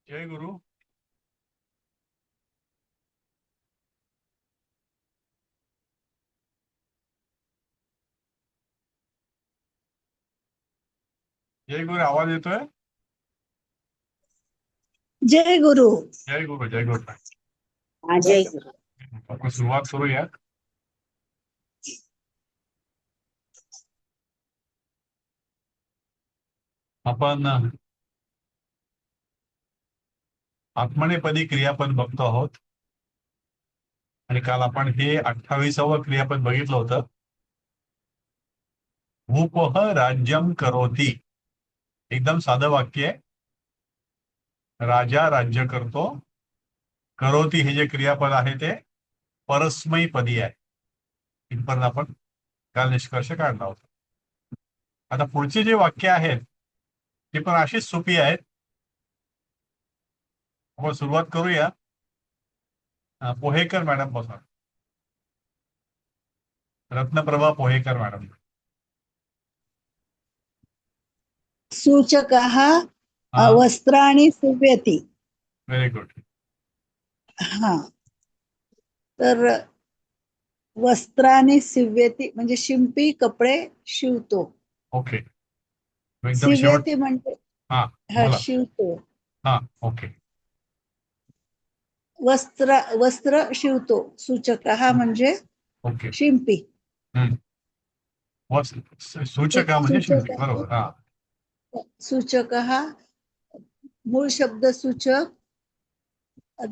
जय गुरु. जय गुरु, आवाज येतोय? जय गुरु. जय गुरु, जय गुरु. जय गुरु. आपण सुरुवात करूया. आपण आत्मनेपदी क्रियापद बघतो आहोत आणि काल आपण हे 28वे क्रियापद बघितलं होतं. भूपः राज्यम करोति. एकदम साधं वाक्य आहे. राजा राज्य करतो. करोति हे जे क्रियापद आहे ते परस्मैपदी आहे. इथपर्यंत आपण काल निष्कर्ष काढला होता. आता पुढचे जे वाक्य आहेत ते पण अशीच सोपी आहेत. आपण सुरुवात करूया. पोहेकर मॅडम पासून. रत्नप्रभा पोहेकर मॅडम. सूचकः हा, वस्त्राणि सीव्यति. Very good. हा, तर वस्त्राणि सीव्यति म्हणजे शिंपी कपडे शिवतो. ओके, एकदम शेवट. सीव्यति म्हणजे हा, बोला. शिवतो. हा, ओके. वस्त्र शिवतो. सूचकः म्हणजे ओके. शिंपी. सूचक म्हणजे शिंपी, बरोबर. हा. सूचकः मूळ शब्द सूचक,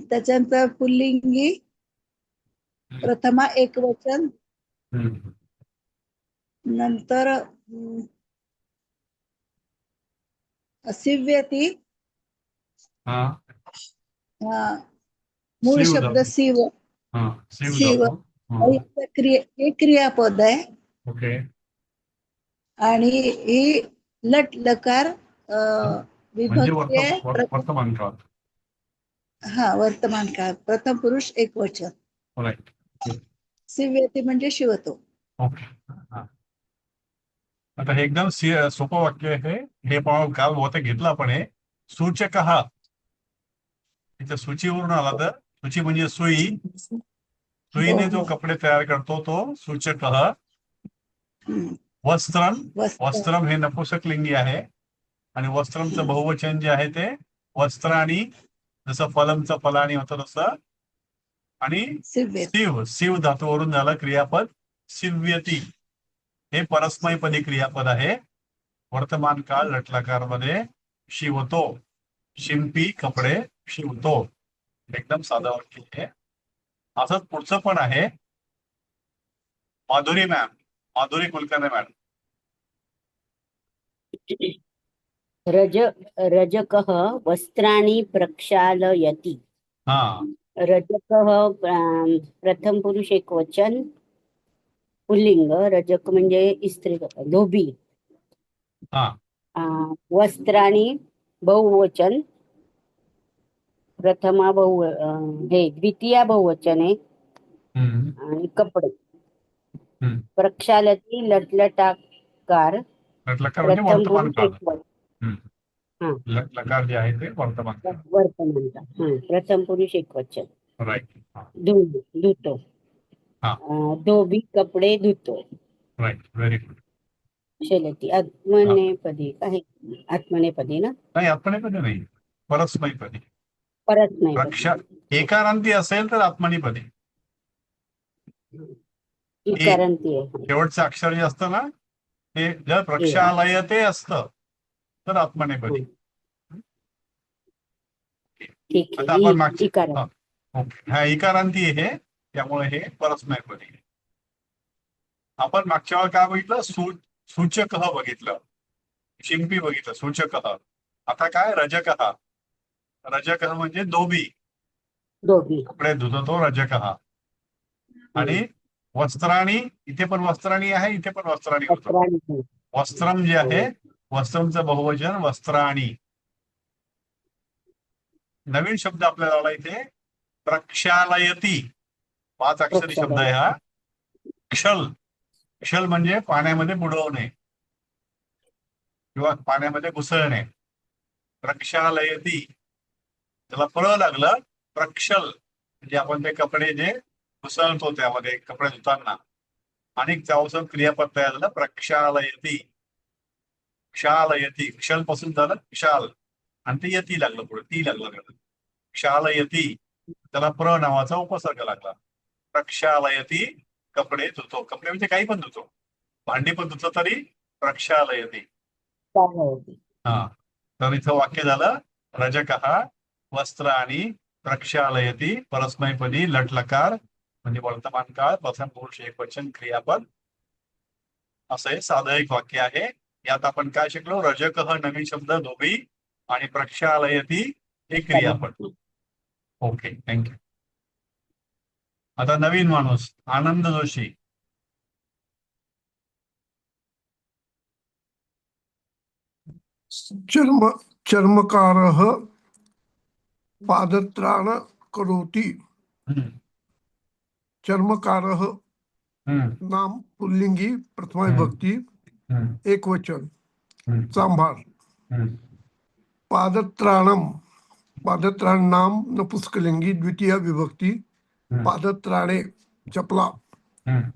त्याच्यानंतर पुल्लिंगी प्रथमा एकवचन, नंतर सीव्यति. हा, मूळ शिव शब्द धातू. शिव. हा, शिव शिव धातू. हा, हे क्रियापद आहे. ओके. आणि ही लट लकार म्हणजे विभक्ती आहे. वर्तमान काळ. वर्तमान काळ, प्रथम पुरुष एक वचन. राईट. सीव्यति म्हणजे शिवतो. ओके. आता हे एकदम सोपं वाक्य आहे. हे पण काल बहुतेक घेतलं आपण. हे सूचक हा इथं सूचीवरून आला. तर सूची म्हणजे सुई. सुईने जो कपडे तयार करतो तो सूचक. वस्त्रम. वस्त्रम हे नपुंसकलिंगी आहे आणि वस्त्रमचं बहुवचन जे आहे ते वस्त्राणी. जसं फलमचं फलाणी होतं तसं. आणि शिव धातूवरून झालं क्रियापद शिव्यती. हे परस्मैपदी क्रियापद आहे. वर्तमान काळ लटलकार मध्ये शिवतो. शिंपी कपडे शिवतो. एकदम साधं वाक्य आहे. असंच पुढचं पण आहे. Madhuri ma'am, Madhuri Kulkarni madam. रजकः वस्त्राणि प्रक्षालयति. हा, रजकः प्रथम पुरुष एक वचन, पुल्लिंग. रजक म्हणजे इस्त्री, धोबी. हा, वस्त्राणि बहुवचन, प्रथमा हे द्वितीया बहुवचन आहे. आणि कपडे. प्रक्षालती लटलटाकार, लटलकार म्हणजे प्रथम वर्तमान पुरुष काळ. एक वचन. लटलकार जे आहे ते वर्तमान काळ. वर्तमान काळ. प्रथम पुरुष एक वचन. राईट. धुतो. धोबी कपडे धुतो. Right, very good. शैलती आत्मनेपदी आहे. आत्मनेपदी ना? नाही, आत्मनेपदी नाही, परस्मैपदी. परत नाही. एकारांती असेल तर आत्मनेपदी. इकारांती आहे. शेवटचं अक्षर जे असतं ना ते जर प्रक्षालयते असतं तर आत्मनेपदी. ठीक आता आपण आहे. ओके, हा इकारांती आहे, त्यामुळे हे परस्मैपदी. आपण मागच्या वेळा काय बघितलं? सूचक बघितलं, शिंपी बघितलं, सूचक. आता काय? रजक. रजक म्हणजे धोबी. कपडे धुतो तो रजक. आणि वस्त्राणी, इथे पण वस्त्राणी आहे, इथे पण वस्त्राणी होतं. वस्त्रम जे आहे, वस्त्रमचं बहुवचन वस्त्राणी. नवीन शब्द आपल्याला आला इथे, प्रक्षालयती. 5 अक्षरी शब्द आहे हा. क्षल. क्षल म्हणजे पाण्यामध्ये बुडवणे किंवा पाण्यामध्ये घुसळणे. प्रक्षालयती. त्याला प्र लागलं. प्रक्षल म्हणजे आपण ते कपडे जे घुसळतो त्यामध्ये कपडे धुताना, आणि त्यापासून क्रियापद तयार झालं प्रक्षालयती. क्षालयती, क्षल पासून झालं क्षाल, आणि ते यती लागलं, पुढे ती लागलं त्याला. क्षालयती, त्याला प्र नावाचा उपसर्ग लागला. प्रक्षालयती, कपडे धुतो. कपडे म्हणजे काही पण धुतो, भांडी पण धुतो तरी प्रक्षालयती. चालवते. हा, तर इथं वाक्य झालं रजकः वस्त्राणि प्रक्षालयती, परस्मैपदी लट लकार म्हणजे वर्तमान काळ, प्रथम पुरुष एकवचन क्रियापद. असं हे साधं एक वाक्य आहे. यात आपण काय शिकलो? रजकः नवीन शब्द धोबी, आणि प्रक्षालयती हे क्रियापद. Okay, thank you. आता नवीन माणूस आनंद जोशी. चर्मकारः पादत्राण करोति. हम्म, चर्मकारः हम्म, नाम पुल्लिंगी प्रथमा हम्म, विभक्ती हम्म, एकवचन हम्म, सांभार. हम्म, पादत्राणम, पादत्राण नाम नपुंसकलिंगी द्वितीय विभक्ती हम्म, पादत्राणे चपला. हम्म,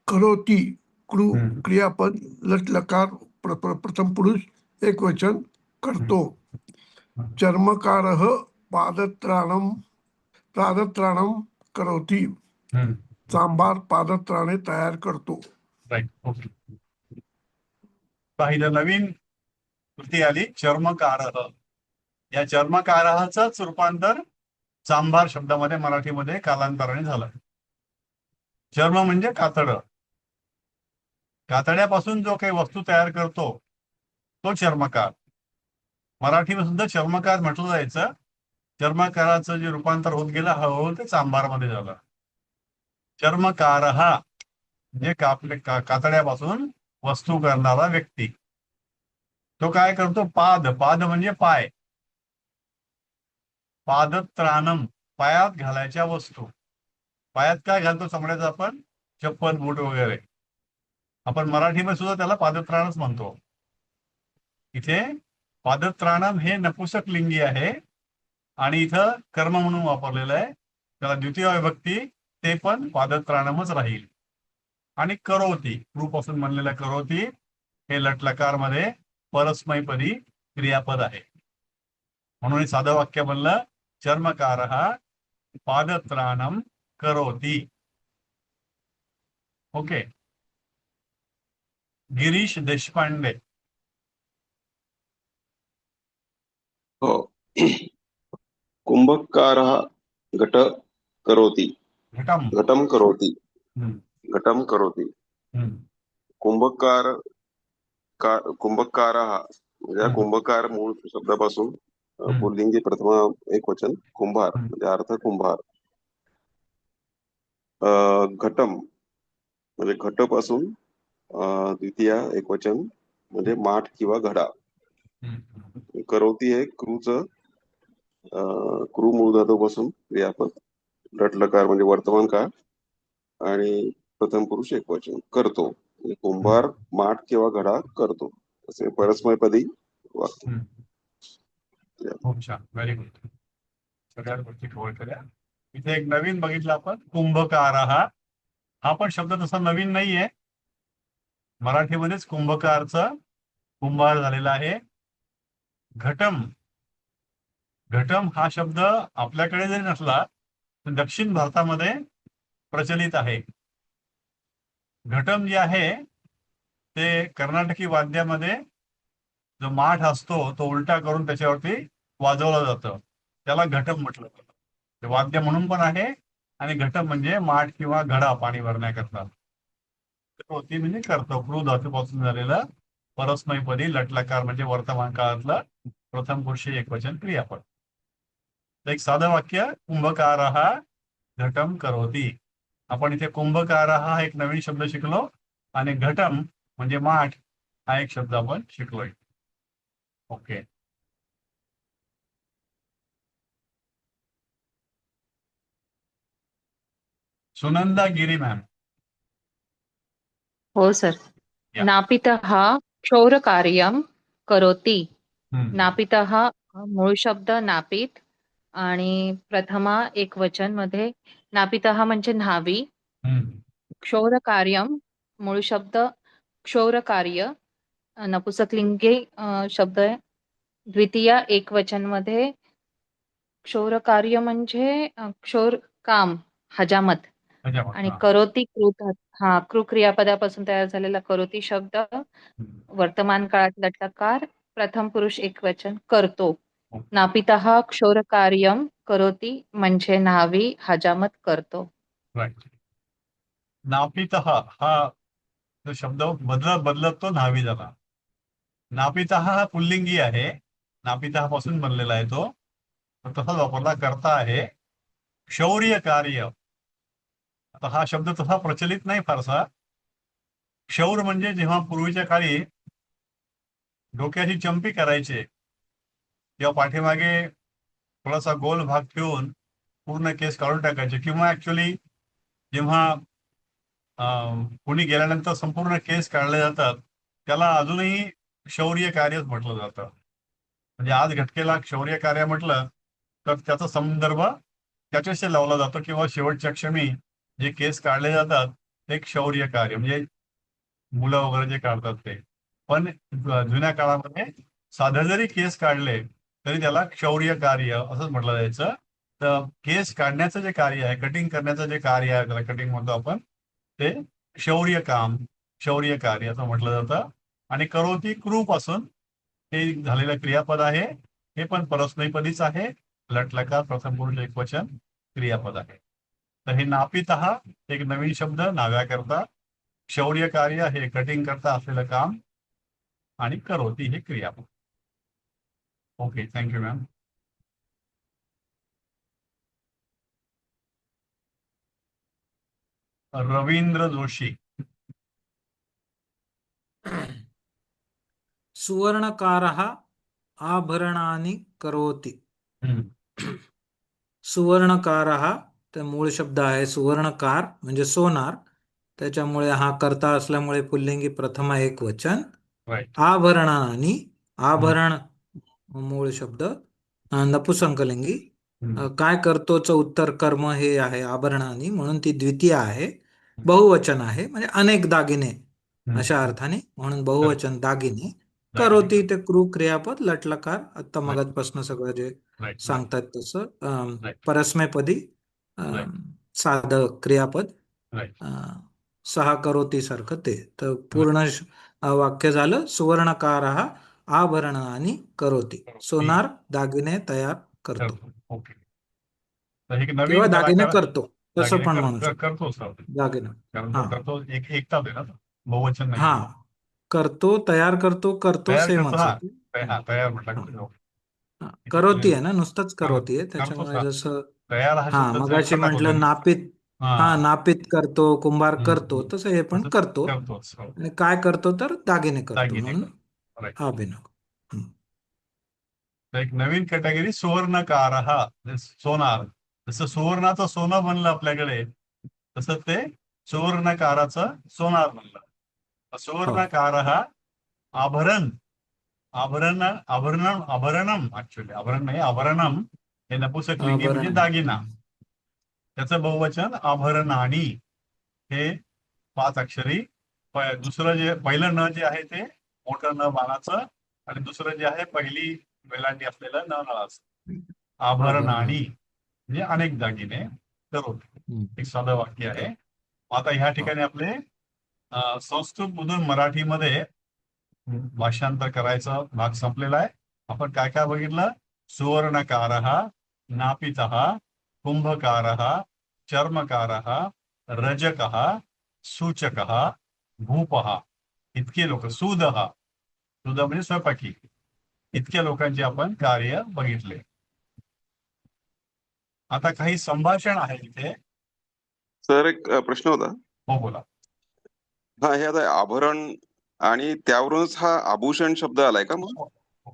करोति हम्म, क्रियापद लट लकार प्रथम पुरुष एकवचन करतो. चर्मकारः पादत्राणम करोति. हम्म. सांभार पादत्राणे तयार करतो. Right, okay. पाहिलं, नवीन कृती आली चर्मकारः. या चर्मकारहाचंच रूपांतर चांभार शब्दामध्ये मराठीमध्ये कालांतराने झालं. चर्म म्हणजे कातडं. कातड्यापासून जो काही वस्तू तयार करतो तो चर्मकार. मराठीमध्ये सुद्धा चर्मकार म्हटलं जायचं. चर्मकाराचं जे रूपांतर होत गेलं हळूहळू ते चांभारमध्ये झालं. चर्मकारहा म्हणजे कातड्यापासून वस्तू करणारा व्यक्ती. तो काय करतो? पाद, पाद म्हणजे पाय. पादत्राणम, पायात घालायच्या वस्तू. पायात काय घालतो चमड्याचं आपण? चप्पल, बूट वगैरे. आपण मराठीमध्ये सुद्धा त्याला पादत्राणच म्हणतो. इथे पादत्राणम हे नपुंसक लिंगी आहे, आणि इथं कर्म म्हणून वापरलेलं आहे. त्याला द्वितीय विभक्ती, ते पण पादत्राणमच राहील. आणि करोती, पासून बनलेलं करोती हे लटलकार मध्ये परस्मैपदी क्रियापद आहे. म्हणून हे साधं वाक्य बनलं चर्मकारः पादत्राणम करोति. ओके. गिरीश देशपांडे. हो. कुंभकारः घट करोति. घटम. घटं करोति. हम्म, घटं करोति. हम्म, कुंभकारः म्हणजे कुंभकार मूळ शब्दापासून हम्म, पुल्लिंगी प्रथमा एकवचन कुंभार हम्म, म्हणजे अर्थ कुंभार. घटम म्हणजे घटपासून द्वितीय एकवचन म्हणजे माठ किंवा घडा. हम्म. करोती हे क्रू मूळ धातूपासून क्रियापद. लटलकार म्हणजे वर्तमान काळ, आणि प्रथम पुरुष एकवचन करतो. म्हणजे कुंभार माठ किंवा घडा करतो, असे परस्मैपदी वाक्य. खूप छान, व्हेरी गुड. सगळ्या गोष्टी कव्हर केल्या. इथे एक नवीन बघितलं आपण, कुंभकारः. हा पण शब्द तसा नवीन नाहीये. मराठीमध्येच कुंभकारचं कुंभार झालेला आहे. घटम, घटम हा शब्द आपल्याकडे जरी नसला तर दक्षिण भारतामध्ये प्रचलित आहे. घटम जे आहे ते कर्नाटकी वाद्यामध्ये जो माठ असतो तो उलटा करून त्याच्यावरती वाजवलं जातं, त्याला घटम म्हटलं जातं. ते वाद्य म्हणून पण आहे, आणि घटम म्हणजे माठ किंवा घडा पाणी भरण्याकरता. होती म्हणजे करतो, क्रू धातूपासून झालेलं परस्मैपदी लटलकार म्हणजे वर्तमान काळातलं प्रथम पुरुषी एकवचन क्रियापद. एक साधं वाक्य, कुंभकारः घटम करोति. आपण इथे कुंभकारः हा एक नवीन शब्द शिकलो, आणि घटम म्हणजे माठ हा एक शब्द आपण शिकलोय. ओके. सुनंदा गिरी मॅम. हो सर. या. नापितः क्षौरकार्यं करोति. हम्म, नापितः मूळ शब्द नापित, आणि प्रथमा एकवचन मध्ये नापितः म्हणजे न्हावी. हम्म. क्षौरकार्यम मूळ शब्द क्षौरकार्य, नपुसकलिंगी शब्द आहे. द्वितीय एकवचन मध्ये क्षौरकार्य म्हणजे क्षौर काम, हजामत. त्याच्यामुळे आणि हा. करोती कृ क्रियापदापासून तयार झालेला करोती शब्द हम्म. वर्तमान काळात लटकार, प्रथम पुरुष एकवचन करतो. ओके. नापितः क्षौरकार्यम करोती म्हणजे न्हावी हजामत करतो. राईट. नापितः हा जो शब्द बदलत बदलत तो न्हावी झाला. नापितः हा पुल्लिंगी आहे, नापितः पासून बनलेला आहे तो, तर तसाच वापरला करता आहे. क्षौर्य कार्य, आता हा शब्द तसा प्रचलित नाही फारसा. क्षौर म्हणजे जेव्हा पूर्वीच्या काळी डोक्याची चंपी करायचे किंवा पाठीमागे थोडासा गोल भाग ठेवून पूर्ण केस काढून टाकायचे, किंवा ऍक्च्युली जेव्हा कोणी गेल्यानंतर संपूर्ण केस काढले जातात त्याला अजूनही शौर्य कार्यच म्हटलं जातं. म्हणजे आज घटकेला शौर्य कार्य म्हटलं तर त्याचा संदर्भ त्याच्याशी लावला जातो, किंवा शेवटच्या क्षणी जे केस काढले जातात ते एक शौर्य कार्य, म्हणजे मुलं वगैरे जे काढतात ते. पण जुन्या काळामध्ये साधे जरी केस काढले तरी त्याला क्षौर्य कार्य असंच म्हटलं जायचं. तर केस काढण्याचं जे कार्य आहे, कटिंग करण्याचं जे कार्य आहे, त्याला कटिंग म्हणतो आपण, ते शौर्य काम, शौर्य कार्य असं म्हटलं जातं. आणि करोती क्रू पासून हे झालेलं क्रियापद आहे. हे पण परस्मैपदीच आहे. लटलकार प्रथम पुरुष एकवचन क्रियापद आहे. तर हे नापितः एक नवीन शब्द नाव्याकरता, शौर्य कार्य हे कटिंग करता असलेलं काम, आणि करोती हे क्रियापद. Okay, thank you ma'am. Ravindra Joshi. सुवर्णकारः आभरणानि करोति. हम्म. सुवर्णकारः ते मूळ शब्द आहे. सुवर्णकार म्हणजे सोनार, त्याच्यामुळे हा कर्ता असल्यामुळे पुल्लिंगी प्रथमा एकवचन. राईट. आभरणानि, आभरण मूळ शब्द नपुसंकलिंगी. काय करतोचं उत्तर कर्म हे आहे आभरणानि, म्हणून ती द्वितीय आहे. बहुवचन आहे म्हणजे अनेक दागिने अशा अर्थाने, म्हणून बहुवचन दागिने. करोती ते क्रू क्रियापद लटलकार, आता मगाचपासून सगळं जे सांगतात तसं. परस्मैपदी साधं क्रियापद सहा करोती सारखं ते. तर पूर्ण वाक्य झालं. सुवर्णकारः आभरणानि करोति. सोनार दागिने तयार करतो ओके. तर हे किंवा नवीन दागिने कलाकार करतो तसं पण म्हणू शकतो. करतो सर, दागिने कारण हा तो करतो एकता आहे ना, बहुवचन नाही. हा करतो, तयार करतो, करतो तयार करतो. सेमच आहे. हा, तयार म्हटलं. करोती आहे ना, नुसतंच करोती आहे. त्याच्यामुळे जसं तयार हा शब्द मगाशी म्हटलं नापित, नापित करतो, कुंभार करतो, तसं हे पण करतो. करतोच. आणि काय करतो तर दागिने करतो, दागिने म्हणून राईट. अभिनव. एक नवीन कॅटेगरी सुवर्णकारः, सोनार. जसं सुवर्णाचं सोनं बनलं आपल्याकडे, तसं ते सुवर्णकाराचं सोनार बनलं. सुवर्णकारः आभरण, आभरणम, ऍक्च्युअली आभरण नाही, आभरणम हे नपुसकलिंगी म्हणजे दागिना. त्याचं बहुवचन आभरणानी. हे 5 अक्षरी. दुसरं जे पहिलं न जे आहे ते मोठं न बाणाचं, आणि दुसरं जे आहे पहिली वेलांटी असलेलं न नळाचं. आभरणानी म्हणजे अनेक दागिने करोती. एक साधं वाक्य आहे. आता ह्या ठिकाणी आपले संस्कृत मधून मराठीमध्ये भाषांतर करायचा भाग संपलेला आहे. आपण काय काय बघितलं? सुवर्णकारः, नापितः, कुंभकारः, चर्मकारः, रजकः, सूचकः, भूपः. इतके लोक, सुदः, सुद म्हणजे स्वयंपाकी, इतक्या लोकांचे आपण कार्य बघितले. आता काही संभाषण आहे इथे. सर एक प्रश्न होता. हो, बोला. हा, हे आता आभरण आणि त्यावरूनच हा आभूषण शब्द आलाय का मग? का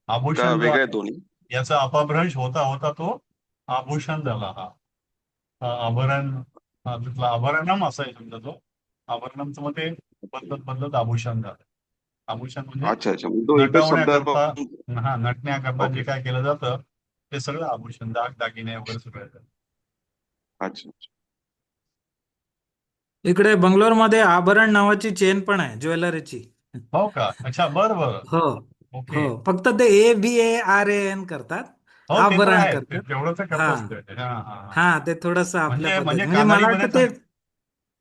आभूषण वेगळे दोन्ही? याचा अपभ्रंश होता होता तो आभूषण झाला. हा आभरण, आभरणम असा आहे समजा तो. आभरणमचं मध्ये बदलत बदलत आभूषण झालं. आभूषण म्हणजे अच्छा, तो एकच शब्द नटवण्याकरता, नटण्याकरता जे काय केलं जातं ते सगळं आभूषण, दागिने वगैरे सगळं येतं. अच्छा. इकडे बंगलोरमध्ये आभरण नावाची चेन पण आहे ज्वेलरीची. हो का? अच्छा, बरं बरं. हो ओके. हो, फक्त ते ABARAN करतात, हो, ते तर आभरण आहे. करतात. तेवढं तर हा करतोच ते. हा हा हा. हा, ते थोडस आपल्या म्हणजे पद्धती, म्हणजे म्हणजे मला कानडीमध्ये वाटतं ते,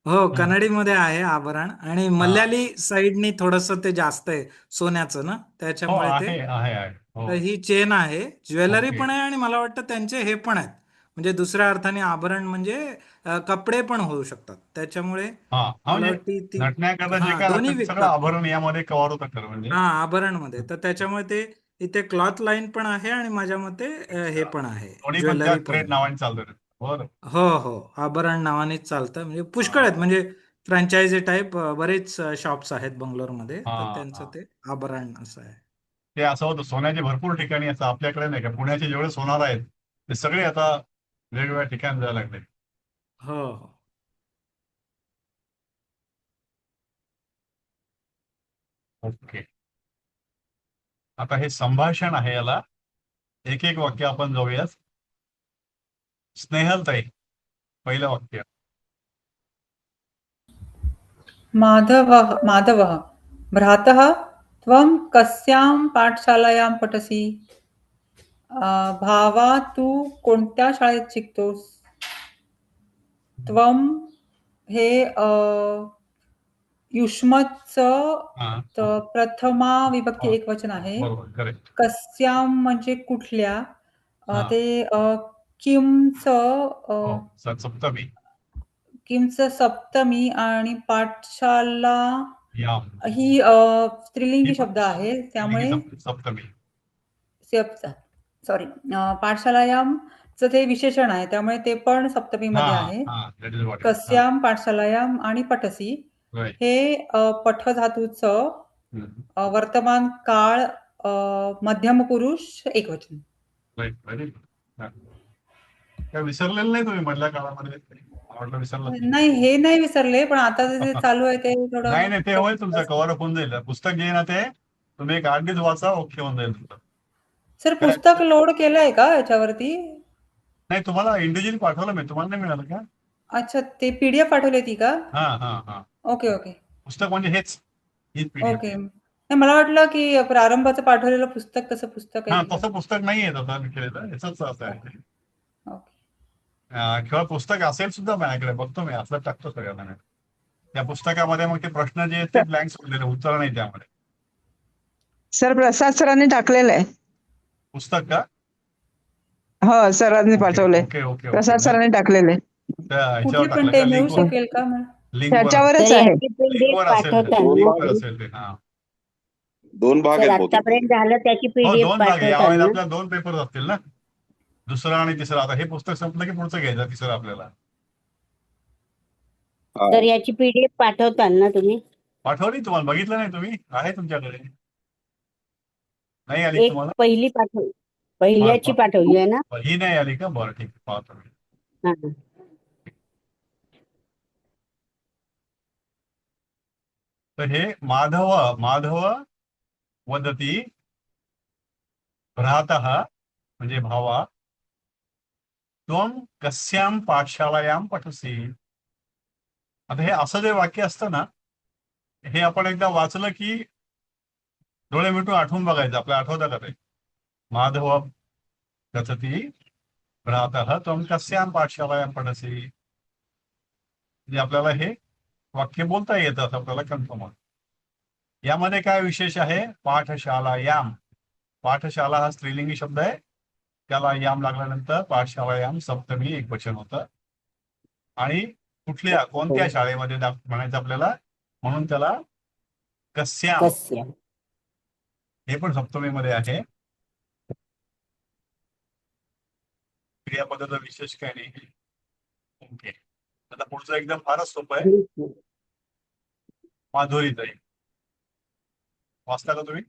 हो, हम्म. कन्नडीमध्ये आहे आभरण, आणि हा. मल्याळी साईडनी थोडस ते जास्त आहे सोन्याचं ना, हो, त्याच्यामुळे ते. आहे. तर हो. ही चेन आहे, ज्वेलरी ओके. पण आहे, आणि मला वाटतं त्यांचे हे पण आहेत, म्हणजे दुसऱ्या अर्थाने आभरण म्हणजे कपडे पण होऊ शकतात, त्याच्यामुळे हा हा, मला म्हणजे वाटतं ती, नटण्याकरता जे हा, काय दोन्ही लागतं ते सगळं विकतात ते. आभरण यामध्ये कव्हर होतं खरं म्हणजे. हा, आभरण मध्ये, तर त्याच्यामुळे ते इथे क्लॉथ लाईन पण आहे, आणि माझ्या मते हे अच्छा. पण आहे, दोन्ही पण त्या ज्वेलरी पण ट्रेड आहे. नावाने चालतं. बरं. हो हो, आभरण नावानेच चालतं, म्हणजे पुष्कळ आहेत, हा म्हणजे फ्रँचायझी टाईप बरेच शॉप्स आहेत बंगलोरमध्ये, हा तर त्यांचं हा. ते आभरण असं आहे. ते असं होतं, सोन्याचे भरपूर ठिकाणी असं आपल्याकडे नाही का, पुण्याचे जेवढे सोनार आहेत ते सगळे आता वेगवेगळ्या ठिकाणी जायला लागले. हो हो. ओके. आता हे संभाषण आहे, याला एक एक वाक्य आपण जाऊयात. स्नेहलताई, पहिलं वाक्य. माधवः भ्रातः त्वं कस्यां पाठशालायां पठसि? भावा तू कोणत्या शाळेत शिकतोस? त्वं हे युष्मतचं हा हा. प्रथमा विभक्ती हो, एकवचन आहे. बरोबर, करेक्ट. कस्यां म्हणजे कुठल्या, हा. ते किमचं हो, सप्तमी. किमचं सप्तमी, आणि पाठशाला याम. ही ही स्त्रीलिंगी पण शब्द आहे, लिंगी त्यामुळे सप्तमी. सॉरी, पाठशालायामचं ते विशेषण आहे, त्यामुळे ते पण हा सप्तमीमध्ये आहे. हा, दॅट इज व्हॉट इट. हा, कस्याम, पाठशालायाम आणि पठसी, राईट. हे पठ धातूचं वर्तमान काळ मध्यम पुरुष एकवचन. Right, very good. काय विसरलेलं नाही तुम्ही मधल्या काळामध्ये? मला वाटलं विसरलात की. नाही, हे नाही विसरले, पण आता जे चालू आहे ते नाही थोडं नाही, ते होईल तुमचं कव्हर अप होऊन जाईल. पुस्तक जे आहे ना ते तुम्ही एक 8 दिवस वाचा, ओके होऊन जाईल तुमचं. सर, काय? पुस्तक लोड केलंय का याच्यावरती? नाही, तुम्हाला इंडिव्हिज्युअली पाठवलं मी, तुम्हाला नाही मिळालं का? अच्छा, ते PDF पाठवली ती का? हा हा हा. ओके ओके पुस्तक म्हणजे हीच PDF. ओके. नाही, मला वाटलं की प्रारंभाचं पाठवलेलं पुस्तक तसं पुस्तक आहे हा, की काय. तसं पुस्तक नाही आहे तसं मी केलेलं, याच असं आहे ते. ओके. किंवा पुस्तक असेल सुद्धा माझ्याकडे, बघतो मी, असलं टाकतो सगळ्यांना मी. त्या पुस्तकामध्ये मग ते प्रश्न जे आहेत ते ब्लँक सोडलेले, उत्तर नाही त्यामध्ये. सर, प्रसाद सरांनी टाकलेलं आहे. पुस्तक का? हो, सरांनी ओके पाठवलंय. Okay okay. प्रसाद सरांनी टाकलेलं आहे. त्या ह्याच्यावर कुठे पण टाकलं ते का, मिळू लिंकवर? शकेल का मला? लिंकवर त्याच्यावरच तर आहे. याची PDF लिंकवर असेल ते, पाठवताना भाग लिंकवर असेल ते. हा. 2 भाग सर, आहेत बहुतेक आतापर्यंत त्याचे. झालं त्याची हो, PDF 2 भाग आहे. यावेळेला पाठवताना. आपल्याला 2 पेपर असतील ना, दुसरा आणि तिसरा. आता हे पुस्तक संपलं की पुढचं घ्यायचं, तिसरं आपल्याला. हा. तर याची PDF पाठवताल ना तुम्ही? पाठवली तुम्हाला, बघितलं नाही तुम्ही? आहे तुमच्याकडे? नाही आली एक तुम्हाला? पहिल्याची पाठवली आहे ना? ही नाही आली का? बरं, ठीक, पाहतो मी. हा. तर हे माधव वदती भ्रातः म्हणजे भावा, त्वं कस्यां पाठशालायां पठसि. आता हे असं जे वाक्य असतं ना, हे आपण एकदा वाचलं की डोळे मिटून आठवून बघायचं. आपल्याला आठवतं का ते? माधव कथती भ्रातः त्वं कस्यां पाठशालायां पठसि. म्हणजे आपल्याला हे वाक्य बोलता येतं असं आपल्याला कन्फर्म होतं. यामध्ये काय विशेष आहे? पाठशालायाम. पाठशाला हा स्त्रीलिंगी शब्द आहे, त्याला याम लागल्यानंतर पाठशालायाम सप्तमी एकवचन होतं. आणि कोणत्या शाळेमध्ये म्हणायचं आपल्याला, म्हणून त्याला कस्याम, कस्य. हे पण सप्तमीमध्ये आहे. क्रियापदाचा विशेष काय नाही. ओके. आता पुढचं एकदम फारच सोपं आहे. माधुरीताई, वाचता का तुम्ही?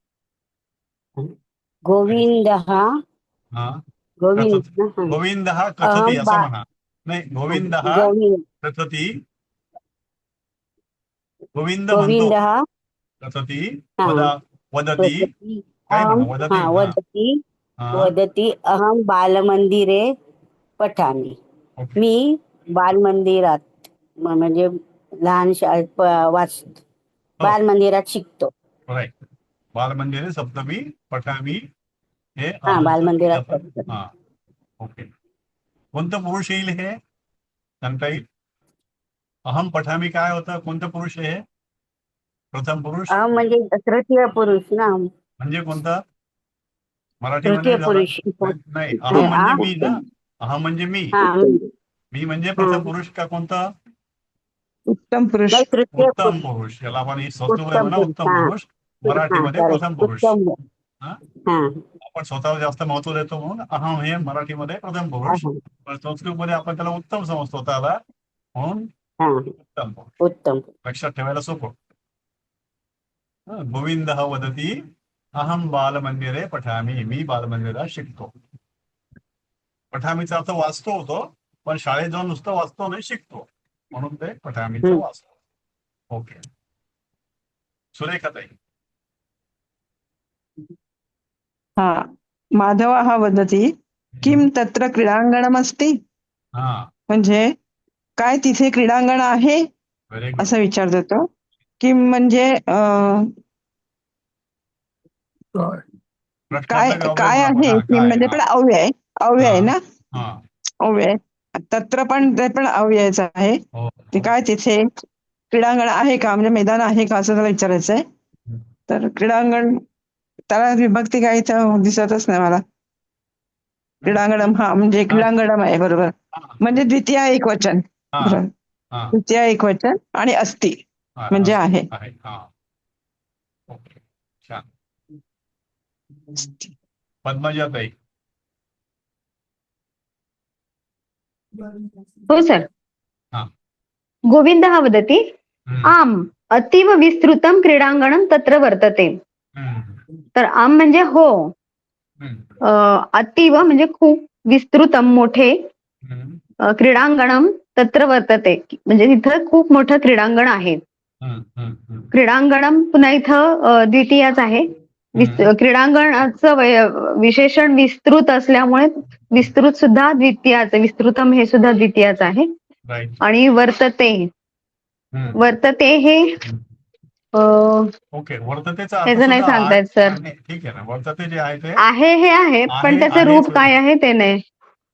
गोविंदः हा. गोविंद कथती. हा. गोविंदः कथती असं म्हणा. नाही, गोविंदः गोविंद कथती. गोविंद म्हणतो, गोविंदः कथती, हा. वदती, वदति काय म्हणा, हा वदती. हा वदति हा वदती अहम बालमंदिरे पठामि. ओके मी बालमंदिरात म्हणजे लहान शाळेत बालमंदिरात शिकतो. राईट. बालमंदिरे सप्तमी पठामी हे हा अहमचं बालमंदिरात आपण शिकतो. हा ओके. कोणतं पुरुष येईल हे सांगता येईल? अहम पठामी काय होतं? कोणतं पुरुष आहे हे? प्रथम पुरुष अहम म्हणजे तृतीय पुरुष ना. म्हणजे कोणतं? मराठीमध्ये तृतीय झालं पुरुष. नाही. अहम म्हणजे मी ना. अहम म्हणजे मी. हा मी म्हणजे हा. प्रथम पुरुष का कोणतं? उत्तम पुरुष. नाही तृतीय उत्तम पुरुष. पुरुष. याला आपण संस्कृत उत्तम म्हणा पुरुष. उत्तम हा पुरुष. हा मराठीमध्ये करेक्ट. प्रथम पुरुष. उत्तम. हा हा आपण स्वतःला जास्त महत्व देतो म्हणून अहम हे मराठीमध्ये प्रथम पुरुष, हा पण संस्कृतमध्ये आपण त्याला उत्तम समजतो त्याला म्हणून हा उत्तम पुरुष. उत्तम. लक्षात ठेवायला सोपं. गोविंद वदती अहम बालमंदिरे पठामी. मी बालमंदिरात शिकतो. पठामीचा अर्थ वाचतो होतो, पण शाळेत जाऊन नुसतं वाचतो नाही, शिकतो म्हणून ते पठामीचं वाचतो. ओके. सुरेखाताई. हा माधवः वदति किम तत्र क्रीडांगणमस्ति. हा म्हणजे काय तिथे क्रीडांगण आहे व्हेरी गुड. असं विचारतो तो. किम म्हणजे काय काय आहे किम म्हणजे पण अव्यय. अव्यय आहे ना. हा अव्यय. तत्र पण ते पण अव्ययच आहे. हो ते काय तिथे क्रीडांगण आहे का म्हणजे मैदान आहे का असं त्याला विचारायचंय. तर क्रीडांगण त्याला विभक्ती काही इथं दिसतच नाही मला. क्रीडांगणम हा म्हणजे क्रीडांगणम आहे बरोबर. म्हणजे द्वितीय एकवचन. बरोबर. हा द्वितीय एकवचन आणि अस्ति म्हणजे आहे. हा ओके छान. पद्मजाताई. हो सर. हा. गोविंदः वदति आम अतीव विस्तृतं क्रीडांगणं तत्र वर्तते. तर आम म्हणजे हो. अतीव म्हणजे खूप, विस्तृतम मोठे, क्रीडांगणम तत्र वर्तते म्हणजे तिथं खूप मोठं क्रीडांगण आहे. क्रीडांगणम पुन्हा इथं द्वितीयच आहे. क्रीडांगणाचं विशेषण विस्तृत असल्यामुळे विस्तृत सुद्धा द्वितीयाच, विस्तृतम हे सुद्धा द्वितीयाच आहे. आणि वर्तते. वर्तते हे ओके. वर्ततेचा त्याचं नाही सांगतायत सर. ठीक आहे ना. वर्तते जे आहे ते आहे हे आहे पण त्याचं रूप काय आहे ते नाही.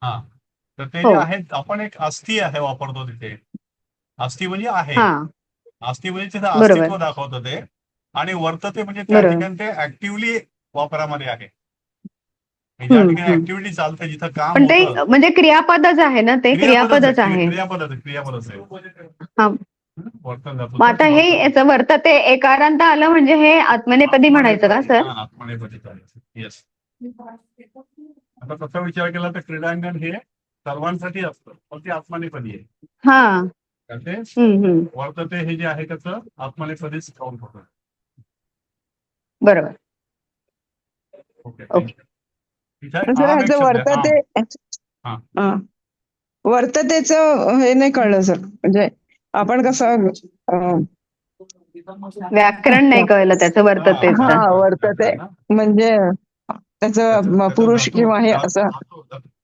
हा तर ते जे आहे आपण एक अस्थि आहे वापरतो तिथे. अस्थि म्हणजे आहे. अस्थि म्हणजे तिथे अस्तित्व दाखवतं ते. आणि वर्तते म्हणजे त्या ठिकाणी ते ऍक्टिव्हली वापरामध्ये आहे. ज्या ठिकाणी ऍक्टिव्हिटी चालते जिथं काम पण ते होतं. म्हणजे क्रियापदच आहे ना. ते क्रियापदच आहे. क्रियापदच आहे. वर्तन मग आता हे याचं वर्तते एकारांत आलं म्हणजे हे आत्मनेपदी म्हणायचं का सर? आत्मनेपदी करायचं. येस. आता तसा विचार केला तर क्रीडांगण हे सर्वांसाठी असतं पण ते आत्मनेपदी आहे. हा. वर्तते हे जे आहे त्याचं आत्मनेपदीच काउंट होतं. बरोबर. ओके. वर्ततेच हे नाही कळलं सर. म्हणजे आपण कसं व्याकरण नाही कळलं त्याचं वर्ततेच. हा वर्तते म्हणजे त्याचं पुरुष किंवा हे असं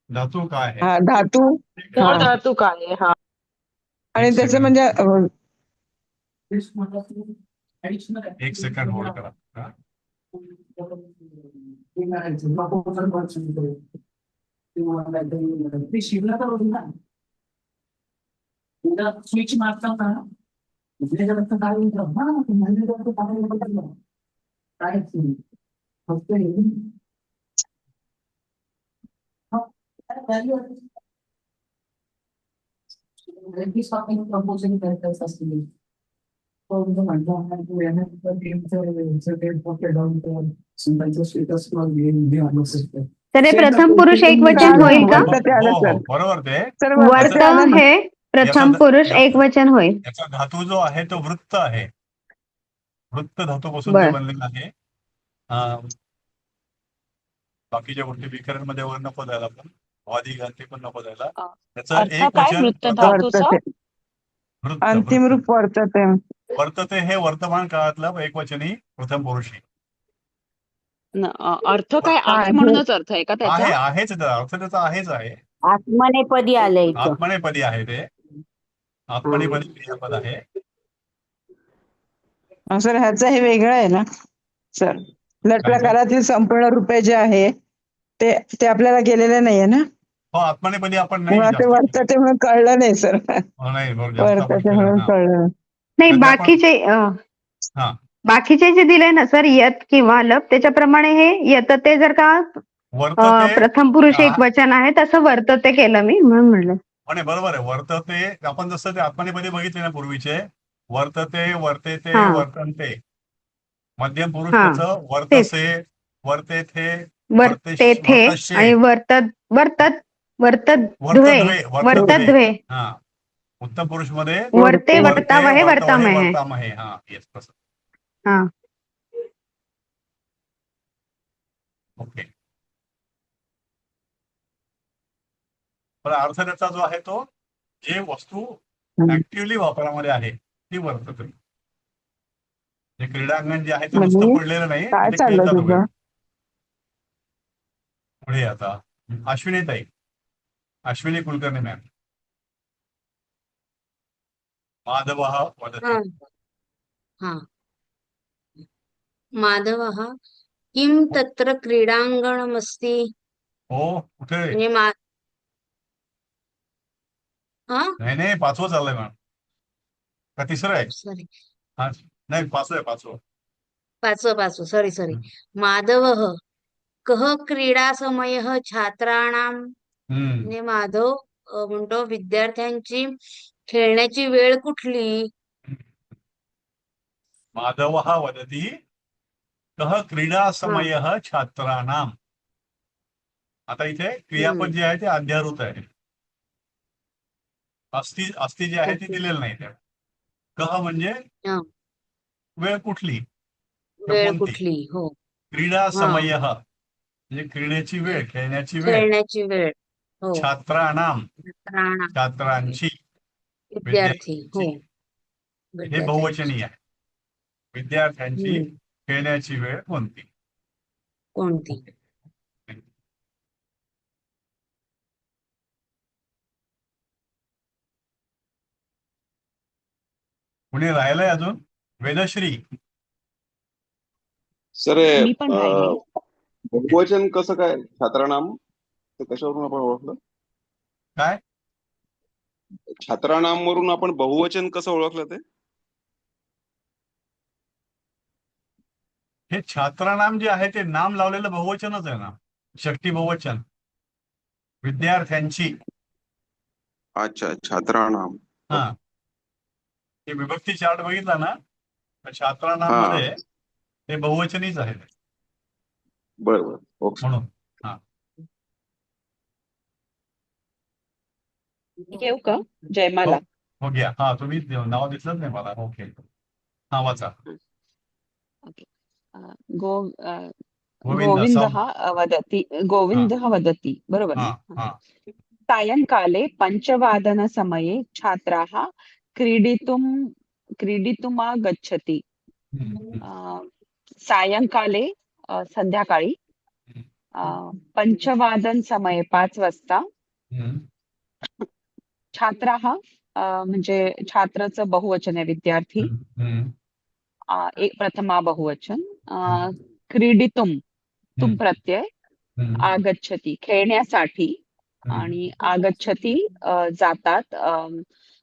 धातू काय हा धातू. धातू काय. हा. आणि त्याचं म्हणजे एक सेकंड होल्ड करा. स्विच मारता का काय फक्त प्रपोजल करत असतील. तर हे प्रथम पुरुष एक वचन होईल का? बरोबर. ते वर्त हे प्रथम पुरुष एक वचन होईल. याचा धातू जो आहे तो वृत्त आहे. वृत्त धातूपासून ते बनलेला आहे. बाकीच्या गोष्टी विकरण मध्ये वर नको द्यायला पण वादी घालते पण नको द्यायला. त्याचं एक वचन अंतिम रूप वर्तते. वर्तते हे वर्तमान काळातलं एक वचनी प्रथम पुरुषी. अर्थ काय हा आहे हे म्हणूनच अर्थ आहे का आहे, त्याचा? आहेच त्याचा अर्थ, त्याचा आहेच आहे. आत्मनेपदी आलं इथं. आत्मनेपदी आहे ते, आत्मनेपदी क्रियापद आहे. सर ह्याचं हे वेगळं आहे ना सर. काय ते? लटलकारातील संपूर्ण रूपे जे आहे ते ते आपल्याला गेलेले नाहीये ना. हो, आत्मनेपदी आपण नाही मुळात ते जास्त केलं. वर्तते म्हणून कळलं नाही सर. हो, नाही बरोबर, जास्त आपण वर्तते केलं म्हणून ना. कळलं. नाही, कधी आपण हा बाकीचे जे दिले ना सर, यत किंवा लप, त्याच्याप्रमाणे हे यत ते जर का वर्तते प्रथम पुरुष हा, एक वचन आहे तसं वर्तते केलं मी, म्हणून म्हणलं. हो नाही बरोबर आहे. वर्तते आपण जसं ते आत्मनेपदी बघितले ना पूर्वीचे, वर्तते, वर्तेते, हा वर्तन्ते. मध्यम पुरुष हा कसं तेच. वर्तसे, वर्तेथे, वर्तेथे वर्तशे, आणि वर्तत वर्तत वर्तद्वे वर्तद्वे, वर्तद्वे. वर्तद्वे हा, उत्तम पुरुष मध्ये वर्ते वर्ते, वर्तावहे वर्तवहे, वर्तामहे. वर्तामहे. हा येस, तसं. हा ओके. पण अर्थ त्याचा जो आहे तो, जे वस्तू ऍक्टिव्हली वापरामध्ये आहे ती वर्तते. जे क्रीडांगण जे आहे ते नुसतं म्हणजे पडलेलं नाही, काय तिथे चाललंय खेळतात वगैरे. तुझं? पुढे आता अश्विनी ताई, अश्विनी कुलकर्णी मॅम. माधवः वदति. हा, माधवः किं तत्र क्रीडाङ्गणमस्ति? हो, कुठे? म्हणजे नाही नाही, पाचवं चाललंय मॅम, का तिसरं आहे? सॉरी, हा, नाही पाचवं आहे, पाचवं. पाचवं सॉरी. माधवः कः क्रीडासमयः छात्राणां? म्हणजे माधव म्हणतो विद्यार्थ्यांची खेळण्याची वेळ कुठली? माधवः वदति कः क्रीडा समयः छात्राणाम. आता इथे क्रियापद जे आहे ते अध्यारूत आहे. अस्ति जे आहे ते दिलेलं नाही त्या. कह म्हणजे वेळ कुठली, वेळ कोणती. कुठली? हो, क्रीडा समयः म्हणजे क्रीडेची वेळ, खेळण्याची वेळ. खेळण्याची वेळ. हो, छात्राणाम, छात्रांची, विद्यार्थी. हो, हे बहुवचनी आहे. विद्यार्थ्यांची खेळण्याची वेळ कोणती. पुढे राहिलंय अजून वेदश्री. सर मी पण राहिले. बहुवचन कसं काय छात्रानाम, ते कशावरून आपण ओळखलं? काय छात्रानाम वरून आपण बहुवचन कसं ओळखलं ते? हे छात्रानाम जे आहे ते नाम लावलेलं बहुवचनच आहे ना, शक्ती बहुवचन. विद्यार्थ्यांची. अच्छा, छात्रानाम. हा, हे विभक्ती चार्ट बघितला ना, तर छात्रानाम मध्ये ते बहुवचनीच आहे. बरोबर, ओके. म्हणून हा, येऊ का जयमाला? हो घ्या. हा, तुम्ही नाव दिसलंच नाही मला. ओके, हा वाचा. गोविन्दः वदति, बरोबर हा ना? हा. सायंकाले 5:15 छात्राः क्रीडितुमागच्छति. सायंकाले संध्याकाळी 5:15 5 वाजता छात्राः म्हणजे छात्रचं बहुवचन आहे विद्यार्थी. एक प्रथमा बहुवचन. क्रीडितुम, तुम प्रत्यय, आगच्छति खेळण्यासाठी, आणि आगच्छति जातात,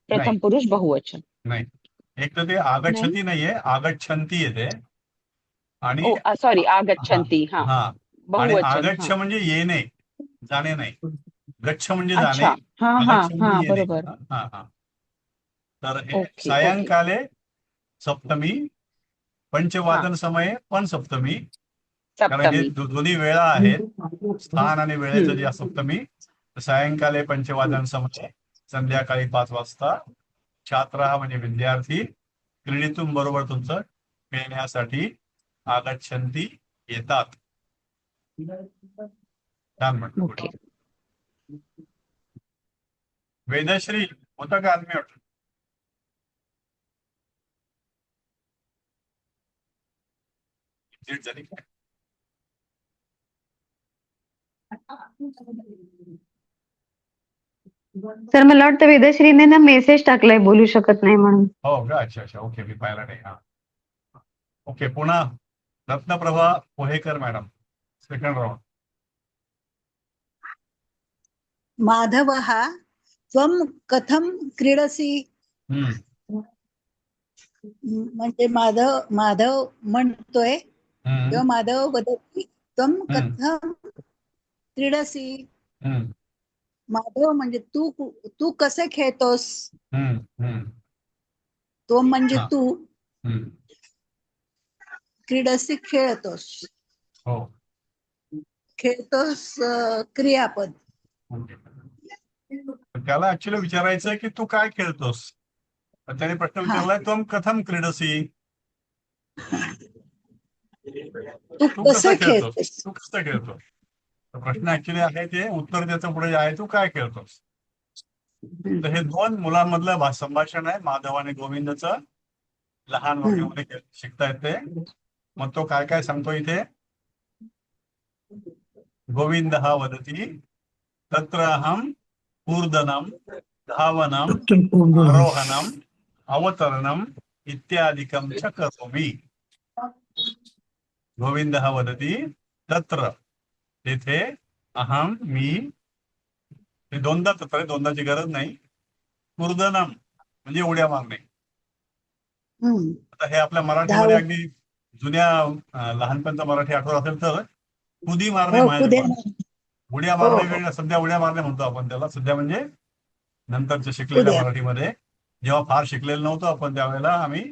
प्रथम पुरुष बहुवचन. नाही, एक तर ते आगच्छती नाहीये, आगच्छन्ती येते. आणि सॉरी, आगच्छन्ति. हा, आणि बहुवचन. आगच्छ म्हणजे येणे, जाणे नाही. गच्छ म्हणजे जाणे, अच्छा, हा हा आगच्छ म्हणजे हा, येणे. बरोबर. हा हा. तर हे ओके, सायंकाले सप्तमी, पंचवादन समये पण सप्तमी. कारण हे दोन्ही वेळा आहेत, स्थान आणि वेळेचं जे सप्तमी. सायंकाले पंचवादन समये, संध्याकाळी 5 वाजता. छात्र हा म्हणजे विद्यार्थी, क्रीडितून बरोबर तुमचं खेळण्यासाठी, आगच्छन्ती येतात. छान म्हणतो. वेदश्री होतं का अनम्यूट? झाली काय? सर मला वाटतं वेदश्रीने ना मेसेज टाकलाय बोलू शकत नाही म्हणून. हो का? अच्छा अच्छा, ओके, मी पाहिला नाही. हा, ओके. पुन्हा Ratnaprabha Pohekar madam, second round. माधवः त्वं कथं क्रीडसि? म्हणजे माधव म्हणतोय किंवा माधव वदति त्वं कथं क्रीडसि. माधव म्हणजे तू कसे खेळतोस. त्वं म्हणजे तू, क्रीडसि खेळतोस. हो, खेळतोस क्रियापद. त्याला ऍक्च्युली विचारायचं की तू काय खेळतोस. तर त्याने प्रश्न विचारलाय त्वं कथं क्रीडसि. तू तू कसं कसं खेळतोस, खेळतोस. तू कसं खेळतोस. तर प्रश्न ऍक्च्युली आहे ते उत्तर त्याचं पुढे जे आहे, तू काय खेळतोस. तर हे दोन मुलांमधलं संभाषण आहे माधव आणि गोविंदचं. लहान वर्गामध्ये शिकता येते. मग तो काय काय सांगतो इथे. गोविंदः वदति तत्र अहं कूर्दनं धावनं आरोहणम् अवतरणम् इत्यादिकं च करोमि. गोविंदः वदति तत्र, तेथे, अहं मी, हे दोनदा तत्र आहे, दोनदाची गरज नाही. कूर्दनम म्हणजे उड्या मारणे. आता हे आपल्या मराठीमध्ये अगदी जुन्या लहानपणचा मराठी आठवत असेल तर उडी मारणे म्हणायचं. उड्या मारणे वेगळं, सध्या उड्या मारणे म्हणतो आपण त्याला. सध्या म्हणजे नंतरच्या शिकलेल्या मराठीमध्ये. जेव्हा फार शिकलेलं नव्हतं आपण त्यावेळेला आम्ही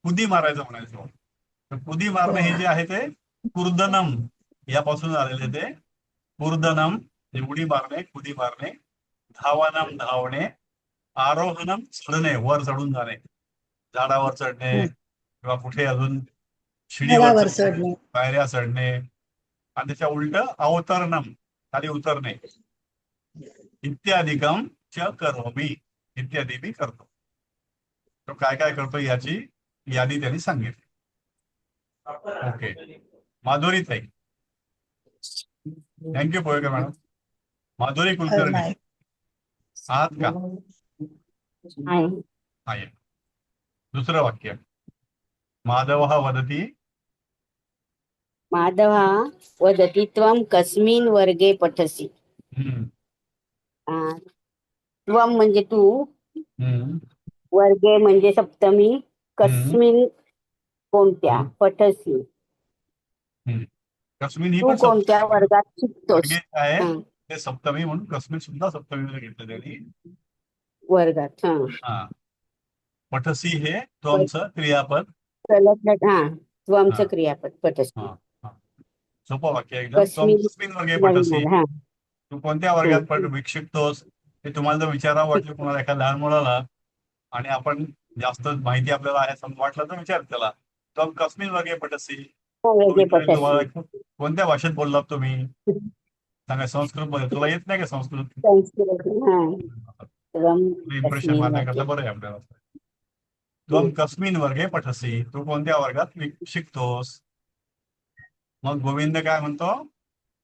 उडी मारायचं म्हणायचो. तर उडी मारणे हे जे आहे ते कूर्दनम यापासून आलेले. ते कूर्दनम हे उडी मारणे, कुदी मारणे. धावनम धावणे. आरोहणम चढणे, वर चढून जाणे, झाडावर चढणे किंवा कुठे अजून शिडीवर चढणे, पायऱ्या चढणे. आणि त्याच्या उलट अवतरणम, खाली उतरणे. इत्यादिकम च करोमि, इत्यादी मी करतो. तो काय काय करतो याची यादी त्यांनी सांगितली. ओके, माधुरी ताई. Thank you Pohekar madam. माधुरी कुलकर्णी आहात का? आहे. दुसरं वाक्य. माधवः वदति. माधवः वदति त्वं कस्मिन् वर्गे पठसि. त्वं म्हणजे तू, वर्गे म्हणजे सप्तमी, कस्मिन् कोणत्या, पठसि कस्मिन ही तू पण कोणत्या वर्गात शिकतोस. आहे ते सप्तमी म्हणून कस्मिन सुद्धा सप्तमीमध्ये घेतलं त्यांनी. वर्गात. हा, पठसी हे त्वमचं क्रियापद. त्वमचं क्रियापद पठसि. सोपं वाक्य एकदम. कस्मिन वर्गे पठसी, तू कोणत्या वर्गात शिकतोस. हे तुम्हाला जर विचारावं वाटलं कोणाला, एका लहान मुलाला, आणि आपण जास्त माहिती आपल्याला आहे वाटलं तर विचार त्याला त्वं कस्मिन वर्गे पठसी. कोणत्या भाषेत बोललात तुम्ही, सांगा. संस्कृत मध्ये. तुला येत नाही का संस्कृत. इम्प्रेशन मारण्याकरता बरं आहे आपल्याला. त्वं कस्मिन वर्गे पठसी, तू कोणत्या वर्गात शिकतोस. मग गोविंद काय म्हणतो.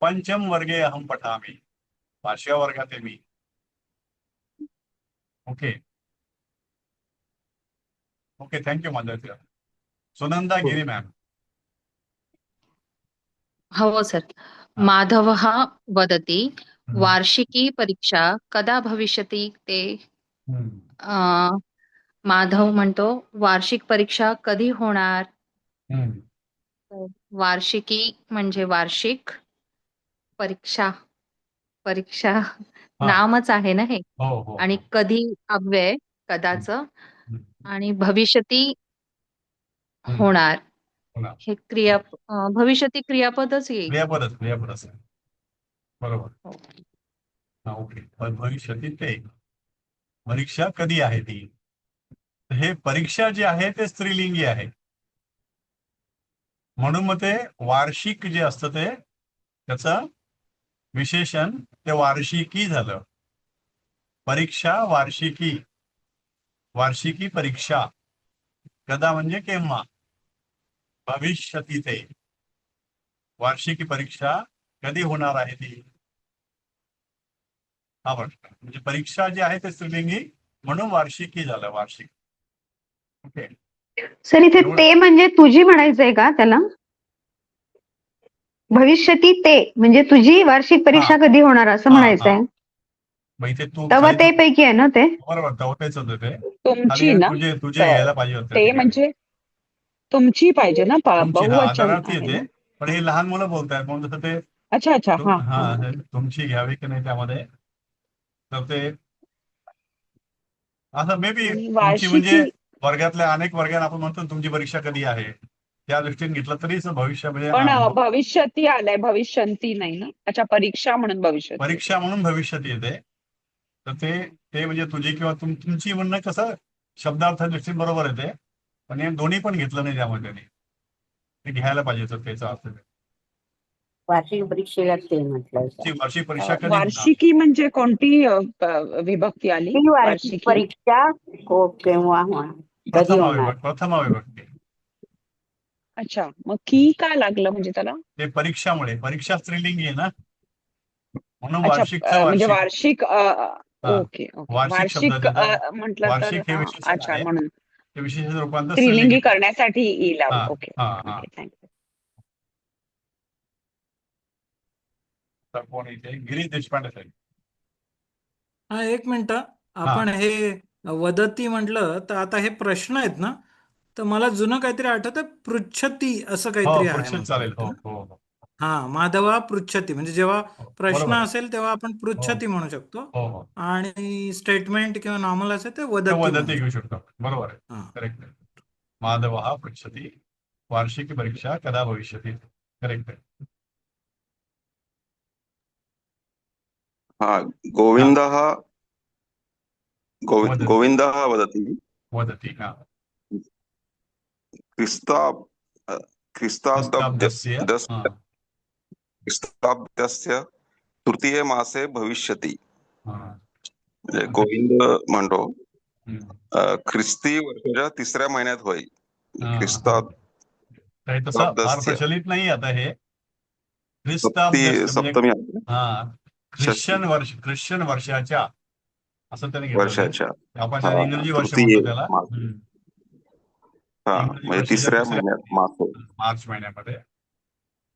पंचम वर्गे अहम पठामी, 5व्या वर्गात आहे मी. Okay okay, thank you Madhav. Sunanda Giri ma'am. हो सर. माधवः वदति वार्षिकी परीक्षा कदा भविष्यति ते. माधव म्हणतो वार्षिक परीक्षा कधी होणार. वार्षिकी म्हणजे वार्षिक, परीक्षा परीक्षा नामच आहे ना हे. आणि कधी अव्यय कदाच, आणि भविष्यती होणार. हे भविष्यती क्रियापदच येईल. क्रियापदच बरोबर. ओके, भविष्यती ते. परीक्षा कधी आहे ती. हे परीक्षा जी आहे ते स्त्रीलिंगी आहे, म्हणून मग ते वार्षिक जे असतं ते त्याचं विशेषण ते वार्षिकी झालं. परीक्षा वार्षिकी, वार्षिकी परीक्षा. कदा म्हणजे केव्हा. भविष्यती ते, वार्षिकी परीक्षा कधी होणार आहे ती. हा प्रश्न म्हणजे परीक्षा जे आहे ते स्त्रीलिंगी म्हणून वार्षिकी झालं, वार्षिक. ओके. सर इथे एवढं- ते म्हणजे तुझी म्हणायचंय का त्याला? भविष्यती ते म्हणजे तुझी वार्षिक परीक्षा कधी होणार असं हा, म्हणायचंय. हा. मग इथे तू तेव्हा खाली ते पैकी आहे ना ते? बरोबर तेच होतं ते. तुमची खाली ना तुझे यायला पाहिजे होते ते ठिकाणी. म्हणजे तुमची पाहिजे ना तुमची, हा, बहुवचन आदरार्थी आहे येते, ना. पण हे लहान मुलं बोलतायत म्हणून तसं ते अच्छा अच्छा हा हा हा तुमची घ्यावी की नाही त्यामध्ये, तर ते असं मे बी आणि तुमची म्हणजे वार्षिकी वर्गातल्या अनेक वर्गात आपण म्हणतो तुमची परीक्षा कधी आहे त्या दृष्टीने घेतलं तरीच भविष्य म्हणजे पण भविष्यती आलाय, भविष्यंती नाही ना. अच्छा, परीक्षा म्हणून भविष्यती. परीक्षा म्हणून भविष्यात येते. तर ते म्हणजे तुझी किंवा तुमची म्हणणं कसं शब्दार्थ दृष्टीने बरोबर येते, पण हे दोन्ही पण घेतलं नाही त्यामध्ये ते घ्यायला पाहिजे होतं त्याचा अर्थ. वार्षिक परीक्षेला ते म्हटलं ची वार्षिक परीक्षा कधी होणार? वार्षिकी म्हणजे कोणती विभक्ती आली? ती वार्षिक वार्षिकी परीक्षा केव्हा होणार, कधी होणार? प्रथम विभक्ती. अच्छा, मग की का लागलं म्हणजे त्याला? ते परीक्षामुळे, परीक्षा स्त्रीलिंगी आहे ना म्हणून अच्छा, वार्षिकचं म्हणजे वार्षिक. वार्षिक. हा. Okay okay. वार्षिक शब्द वार्षिक त्याचा म्हटलं तर वार्षिक हे हा, विशेषण अच्छा आहे, म्हणून ते विशेष रूपांतर स्त्रीलिंगी करण्यासाठी ई हा लावलं. ओके हा हा. Okay thank you. तर कोण इथे गिरीश देशपांडे साहेब. हा, एक मिनिट. आपण हे वदती म्हटलं तर आता हे प्रश्न आहेत ना, तर मला जुनं काहीतरी आठवतं, पृच्छती असं काहीतरी आहे पृच्छत मला चालेल. हो वाटतं. हो हो. हा, माधवा पृच्छती म्हणजे जेव्हा प्रश्न बरोबर आहे. असेल तेव्हा आपण पृच्छती म्हणू शकतो, हो हो. आणि स्टेटमेंट किंवा नॉर्मल असेल ते ते वदती वदती म्हणू घेऊ शकतो. शकतो. बरोबर आहे. हा. करेक्ट आहे. माधव हा पृच्छती, वार्षिक परीक्षा कदा भविष्यति. करेक्ट आहे. हा, गोविंदः वदति. गोविंदः वदति वदति. हा. ख्रिस्ताब्दस्य हा. ख्रिस्ताब्दस्य तृतीये मासे भविष्यति. हा. म्हणजे गोविंद म्हणतो हम्म. ख्रिस्ती वर्षाच्या 3ऱ्या महिन्यात होईल. हा, ख्रिस्ताब्दस्य हे तसं फार प्रचलित नाही आता हे ख्रिस्ताब्दस्य म्हणजे सप्तमी आहे. हा ख्रिश्चन वर्षाच्या असं त्याने घेतलं ते. वर्षाच्या आपण हा, इंग्रजी वर्ष तृतीये म्हणतो त्याला. मासे. हा, इंग्रजी म्हणजे वर्षाच्या 3ऱ्या महिन्यात मासे. मार्च महिन्यामध्ये.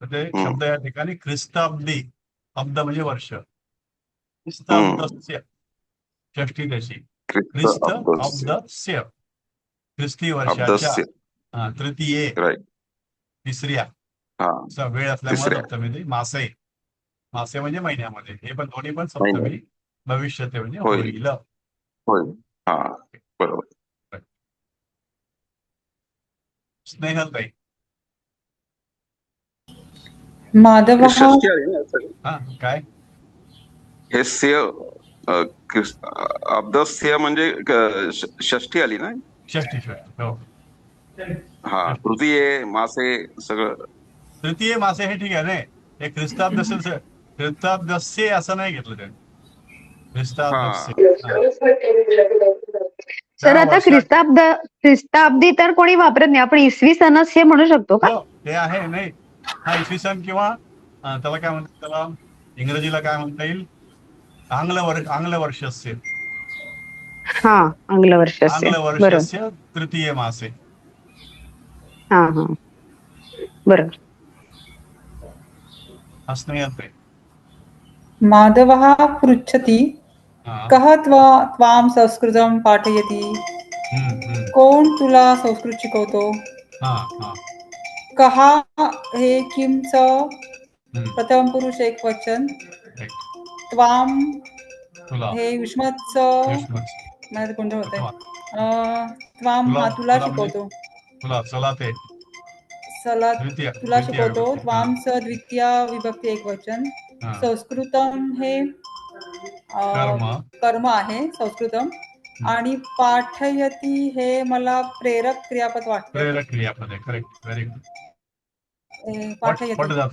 तर ते शब्द या ठिकाणी ख्रिस्ताब्दी, अब्द म्हणजे वर्ष, ख्रिस्ताब्दस्य षष्ठी त्याची, ख्रिस्त अब्दस्य, ख्रिस्ती वर्षाच्या तृतीये, राईट, 3ऱ्या वेळ असल्यामुळे सप्तमी ती मासे. मासे म्हणजे महिन्यामध्ये, हे पण दोन्ही पण सप्तमी भविष्यत म्हणजे होईल. हा, बरोबर. स्नेहलताई. माधव हा षष्ठी आली ना. हा, काय हे सेय अब्दस्य म्हणजे षष्ठी आली ना. षष्ठी. हो. हा, तृतीये मासे सगळं. तृतीय मासे हे ठीक आहे रे. हे ख्रिस्ताब्दस्य असं नाही घेतलं त्याने. ख्रिस्ताब्दस्य. सर आता ख्रिस्ताब्दी तर कोणी वापरत नाही, आपण इसवी सनस हे म्हणू शकतो का? हो, ते आहे. नाही, हा इसवी सन किंवा त्याला काय म्हणतात, त्याला इंग्रजीला काय म्हणता येईल, आंग्ल वर्षस्य. हा, आंग्ल वर्षस्य तृतीय मासे. हा हा, बरोबर. स्नेहलताई. माधवः पृच्छति कः त्वां संस्कृतं पाठयति. कोण तुला संस्कृत शिकवतो. कहा हे किमचं प्रथम पुरुष एकवचन. त्वाम हे युष्मतचं मला कोणतं होतंय. त्वाम हा तुला शिकवतो. तुला शिकवतो. त्वामचं द्वितीय विभक्ती एकवचन. संस्कृतम हे कर्म आहे, संस्कृतम. आणि पाठयती हे मला प्रेरक क्रियापद वाटतं. प्रेरक क्रियापद आहे. करेक्ट. Very good. पाठयती.